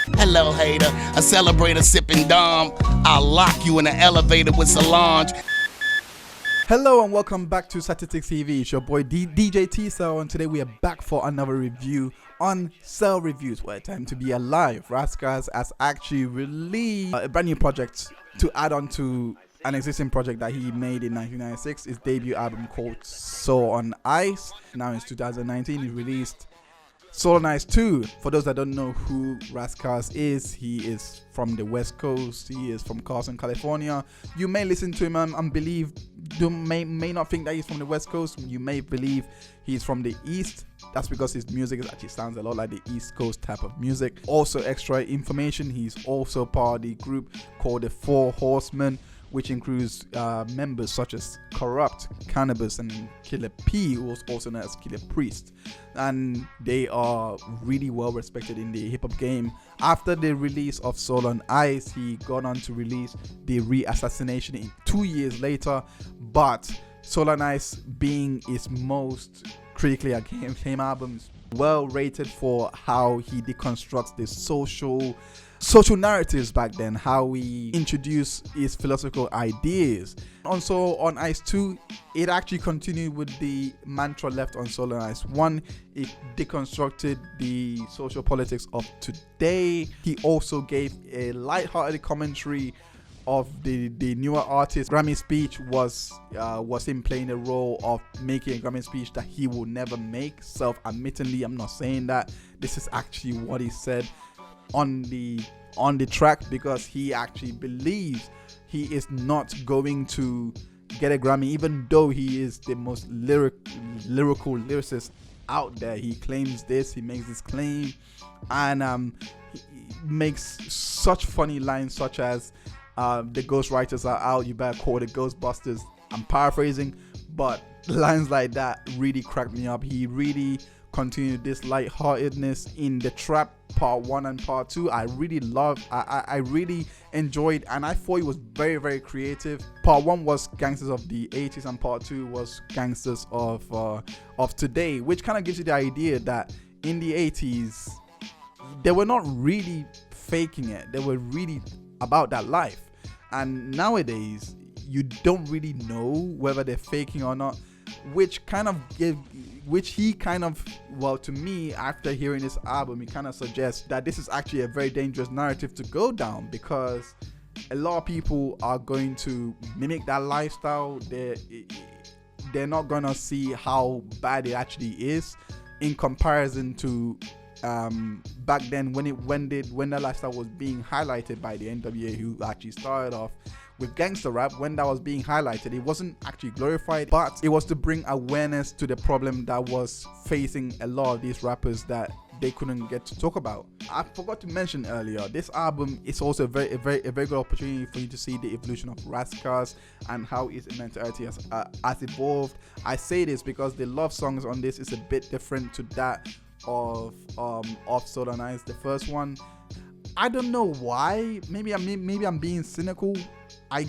Hello, hater. A celebrator sipping Dom. I'll lock you in the elevator with Solange. Hello and welcome back to Statistics TV. It's your boy DJ T-Cell, and today we are back for another review on CellReviews, where Time to Be Alive. Ras Kass has actually released a brand new project to add on to an existing project that he made in 1996, his debut album called Soul on Ice. Now in 2019, he released Soul on Ice 2. For those that don't know who Ras Kass is, he is from the West Coast. He is from Carson, California. You may listen to him and believe, you may not think that he's from the West Coast. You may believe he's from the East. That's because his music actually sounds a lot like the East Coast type of music. Also, extra information, he's also part of the group called the Four Horsemen, which includes members such as Corrupt, Cannabis, and Killer P, who was also known as Killer Priest. And they are really well respected in the hip-hop game. After the release of Soul on Ice, he got on to release the Re-Assassination in 2 years later. But Soul on Ice being his most critically acclaimed albums, well rated for how he deconstructs the social narratives back then, how he introduced his philosophical ideas. On Soul on Ice 2, it actually continued with the mantra left on Soul on Ice 1. It deconstructed the social politics of today. He also gave a light-hearted commentary of the newer artist. Grammy speech was him playing the role of making a Grammy speech that he will never make. Self-admittedly, I'm not saying that. This is actually what he said on the track, because he actually believes he is not going to get a Grammy, even though he is the most lyrical lyricist out there. He claims this, he makes this claim, and he makes such funny lines such as the ghostwriters are out, you better call the Ghostbusters. I'm paraphrasing, but lines like that really cracked me up. He really continued this lightheartedness in the trap part 1 and part 2. I really enjoyed, and I thought it was very, very creative. Part 1 was gangsters of the 80s and part 2 was gangsters of today, which kind of gives you the idea that in the 80s they were not really faking it, they were really about that life. And nowadays you don't really know whether they're faking or not, which he kind of, well, to me, after hearing this album, he kind of suggests that this is actually a very dangerous narrative to go down, because a lot of people are going to mimic that lifestyle. They're not gonna see how bad it actually is in comparison to back then when that lifestyle was being highlighted by the NWA, who actually started off with gangster rap. When that was being highlighted, it wasn't actually glorified, but it was to bring awareness to the problem that was facing a lot of these rappers that they couldn't get to talk about. I forgot to mention earlier, this album is also a very good opportunity for you to see the evolution of Ras Kass and how his mentality has evolved. I say this because the love songs on this is a bit different to that of Soul on Ice, the first one. I don't know why. Maybe I'm being cynical. I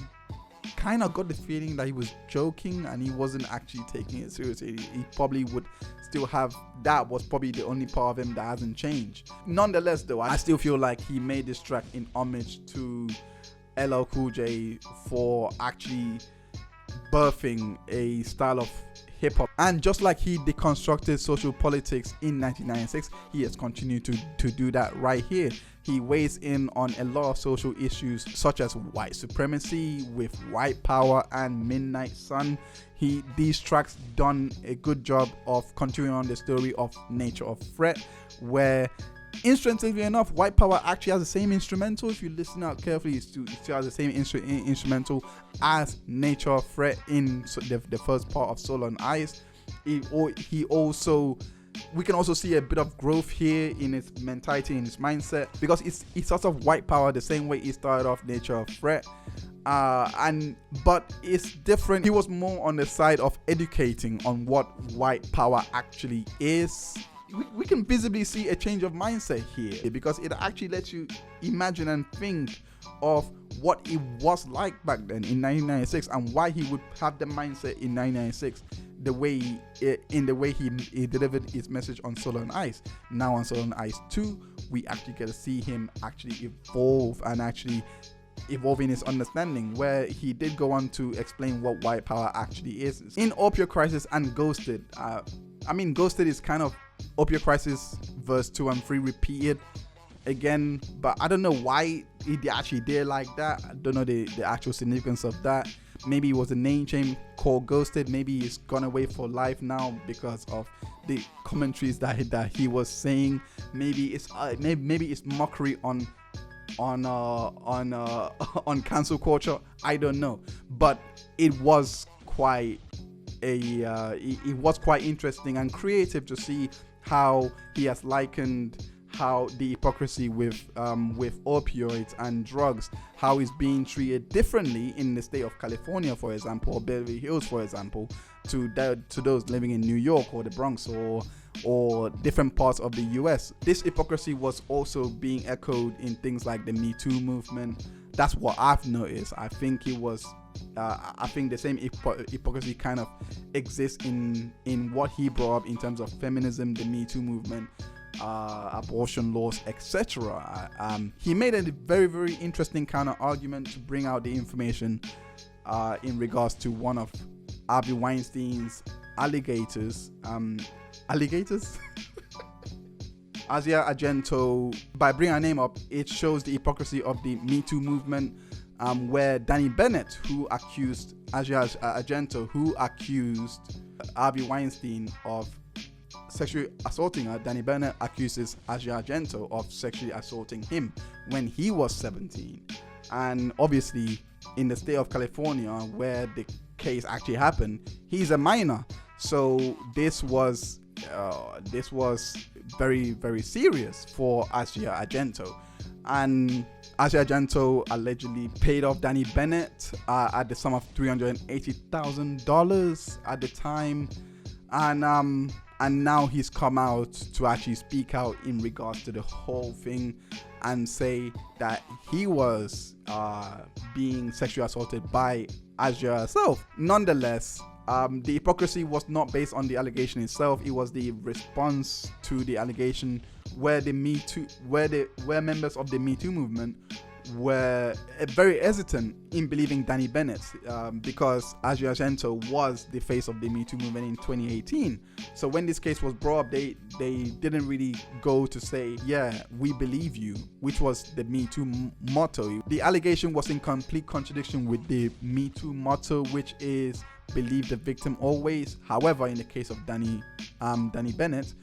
kind of got the feeling that he was joking and he wasn't actually taking it seriously. He probably would still have, that was probably the only part of him that hasn't changed. Nonetheless though, I still feel like he made this track in homage to LL Cool J for actually birthing a style of hip-hop. And just like he deconstructed social politics in 1996, he has continued to do that right here. He weighs in on a lot of social issues such as white supremacy with White Power and Midnight Sun. These tracks done a good job of continuing on the story of Nature of Threat, where instrumentally enough, White Power actually has the same instrumental. If you listen out carefully, it still has the same instrumental as Nature of Threat in the first part of Soul on Ice. He also, we can also see a bit of growth here in his mentality, in his mindset, because it's sort of White Power the same way he started off Nature of Threat. But it's different. He was more on the side of educating on what White Power actually is. we can visibly see a change of mindset here, because it actually lets you imagine and think of what it was like back then in 1996, and why he would have the mindset in 1996 the way he delivered his message on Solar and Ice. Now on Solar and Ice 2, we actually get to see him actually evolve and actually evolving his understanding, where he did go on to explain what white power actually is. In Opioid Crisis and Ghosted, Ghosted is kind of Opioid Crisis verse 2 and 3 repeated again, but I don't know why he actually did like that. I don't know the actual significance of that. Maybe it was a name change called Ghosted. Maybe he's gone away for life now because of the commentaries that he was saying. Maybe it's mockery on cancel culture. I don't know, but it was quite interesting and creative to see how he has likened how the hypocrisy with opioids and drugs, how it's being treated differently in the state of California, for example, or Beverly Hills, for example, to those living in New York or the Bronx or different parts of the US. This hypocrisy was also being echoed in things like the Me Too movement. That's what I've noticed. I think the same hypocrisy kind of exists in what he brought up in terms of feminism, the Me Too movement, abortion laws, etc. He made a very, very interesting kind of argument to bring out the information in regards to one of Harvey Weinstein's alligators. Asia Argento. By bringing her name up, it shows the hypocrisy of the Me Too movement, where Danny Bennett, who accused Asia Argento, who accused Harvey Weinstein of sexually assaulting her. Danny Bennett accuses Asia Argento of sexually assaulting him when he was 17. And obviously, in the state of California, where the case actually happened, he's a minor. So this was very, very serious for Asia Argento. And Asia Argento allegedly paid off Danny Bennett at the sum of $380,000 at the time. And now he's come out to actually speak out in regards to the whole thing and say that he was being sexually assaulted by Asia herself. Nonetheless, the hypocrisy was not based on the allegation itself. It was the response to the allegation, where where members of the Me Too movement were very hesitant in believing Danny Bennett, because Asia Argento was the face of the Me Too movement in 2018. So when this case was brought up, they didn't really go to say, yeah, we believe you, which was the Me Too motto. The allegation was in complete contradiction with the Me Too motto, which is believe the victim always. However, in the case of Danny Bennett,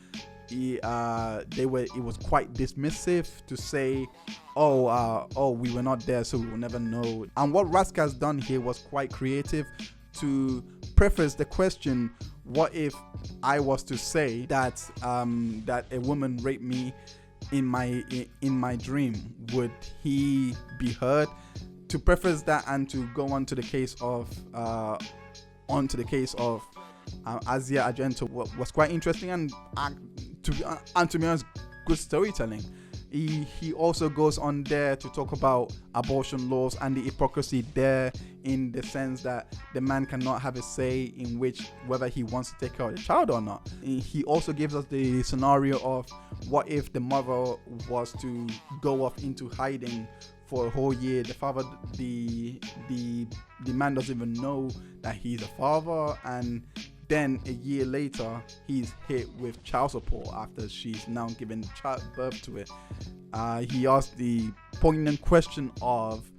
it was quite dismissive to say, we were not there, so we will never know. And what Ras Kass done here was quite creative to preface the question: what if I was to say that a woman raped me in my dream? Would he be heard? To preface that and to go on to the case of Asia Argento was quite interesting and to be honest, good storytelling. He also goes on there to talk about abortion laws and the hypocrisy there, in the sense that the man cannot have a say in whether he wants to take care of the child or not. He also gives us the scenario of what if the mother was to go off into hiding for a whole year. The father, the man doesn't even know that he's a father, and then a year later he's hit with child support after she's now given birth to it. He asked the poignant question of,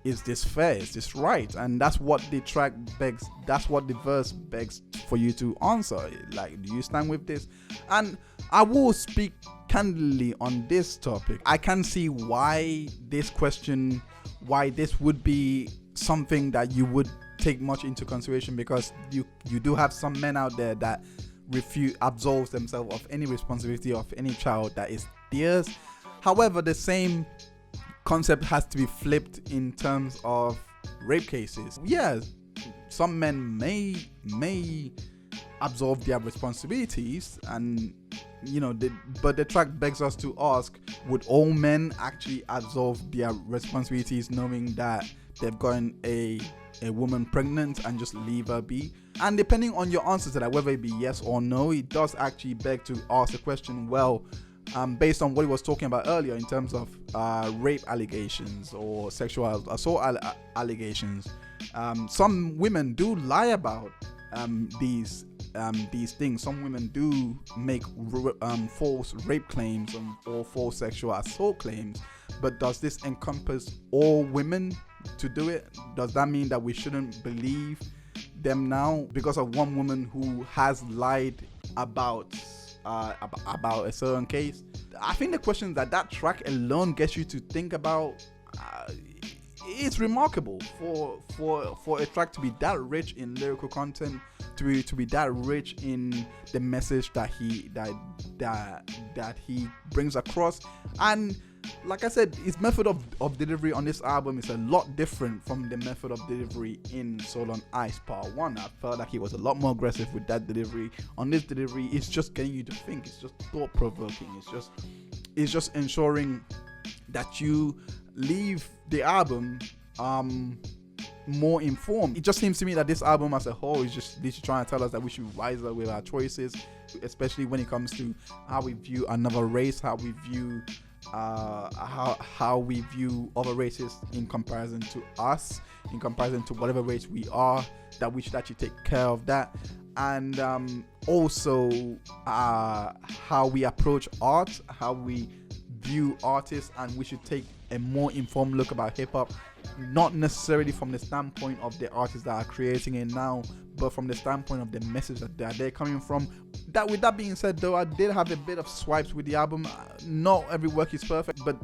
is this fair? Is this right? And that's what the track begs. That's what the verse begs for you to answer. Like, do you stand with this? And I will speak candidly on this topic. I can see why this would be something that you would take much into consideration, because you do have some men out there that absolve themselves of any responsibility of any child that is theirs. However, the same concept has to be flipped in terms of rape cases. Yeah, some men may absolve their responsibilities and but the track begs us to ask, would all men actually absolve their responsibilities knowing that they've gotten a woman pregnant and just leave her be? And depending on your answer to that, whether it be yes or no, it does actually beg to ask the question, well, based on what he was talking about earlier in terms of rape allegations or sexual assault allegations, some women do lie about these things. Some women do make false rape claims or false sexual assault claims. But does this encompass all women to do it? Does that mean that we shouldn't believe them now because of one woman who has lied about a certain case? I think the question that track alone gets you to think about, it's remarkable for a track to be that rich in lyrical content, to be that rich in the message that he brings across. And like I said, his method of delivery on this album is a lot different from the method of delivery in Soul on Ice Part 1. I felt like he was a lot more aggressive with that delivery. On this delivery, it's just getting you to think. It's just thought-provoking. It's just ensuring that you leave the album more informed. It just seems to me that this album as a whole is just literally trying to tell us that we should be wiser with our choices, especially when it comes to how we view another race, how we view how we view other races in comparison to us, in comparison to whatever race we are, that we should actually take care of that. And also how we approach art, how we view artists, and we should take a more informed look about hip-hop, not necessarily from the standpoint of the artists that are creating it now, but from the standpoint of the message that they're coming from. That, with that being said, though, I did have a bit of swipes with the album. Not every work is perfect, but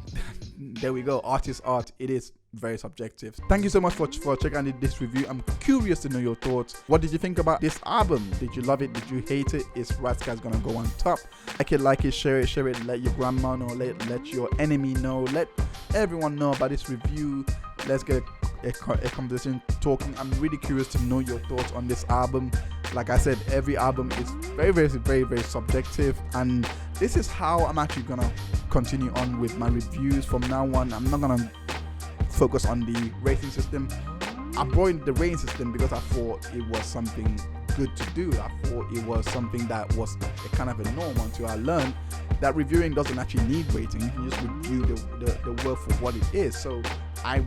there we go. Art is art. It is very subjective. Thank you so much for checking out this review. I'm curious to know your thoughts. What did you think about this album? Did you love it? Did you hate it? Is Ras Kass gonna go on top? Like it, share it. Let your grandma know. Let your enemy know. Let everyone know about this review. Let's get a conversation talking. I'm really curious to know your thoughts on this album. Like I said, every album is very, very, very, very subjective, and this is how I'm actually gonna continue on with my reviews from now on. I'm not gonna focus on the rating system. I brought in the rating system because I thought it was something good to do. I thought it was something that was a kind of a norm until I learned that reviewing doesn't actually need rating. You can just review the work for what it is. So I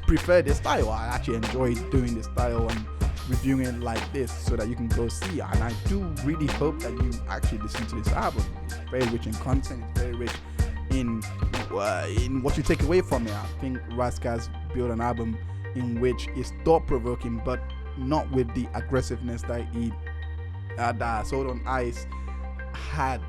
prefer this style. I actually enjoy doing this style and reviewing it like this so that you can go see. And I do really hope that you actually listen to this album. It's very rich in content. It's very rich in what you take away from it. I think Ras Kass built an album in which is thought-provoking, but not with the aggressiveness that that Soul on Ice had.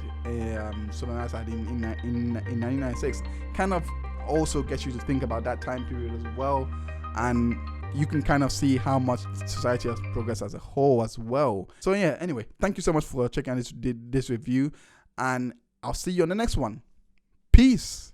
Soul on Ice had in 1996. Kind of also gets you to think about that time period as well, and you can kind of see how much society has progressed as a whole as well. So yeah, anyway, thank you so much for checking out this review, and I'll see you on the next one. Peace.